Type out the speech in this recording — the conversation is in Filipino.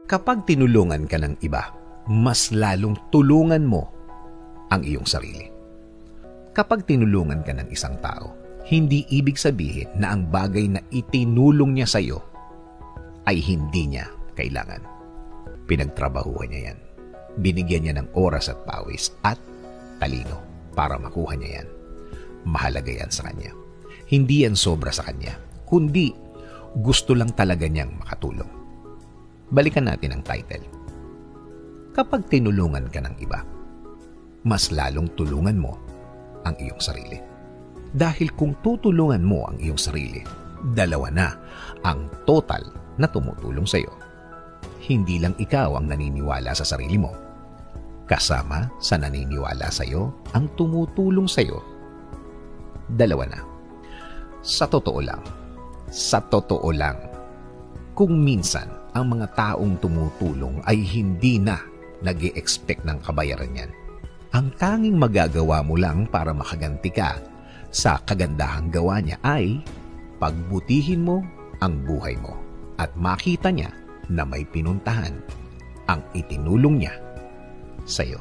Kapag tinulungan ka ng iba, mas lalong tulungan mo ang iyong sarili. Kapag tinulungan ka ng isang tao, hindi ibig sabihin na ang bagay na itinulong niya sa iyo ay hindi niya kailangan. Pinagtrabahuhan niya yan. Binigyan niya ng oras at pawis at talino para makuha niya yan. Mahalaga yan sa kanya. Hindi yan sobra sa kanya, kundi gusto lang talaga niyang makatulong. Balikan natin ang title. Kapag tinulungan ka ng iba, mas lalong tulungan mo ang iyong sarili. Dahil kung tutulungan mo ang iyong sarili, dalawa na ang total na tumutulong sa iyo. Hindi lang ikaw ang naniniwala sa sarili mo. Kasama sa naniniwala sa iyo ang tumutulong sa iyo. Dalawa na. Sa totoo lang, kung minsan ang mga taong tumutulong ay hindi na nag-e-expect ng kabayaran yan, ang tanging magagawa mo lang para makaganti ka sa kagandahang gawa niya ay pagbutihin mo ang buhay mo at makita niya na may pinuntahan ang itinulong niya sa iyo.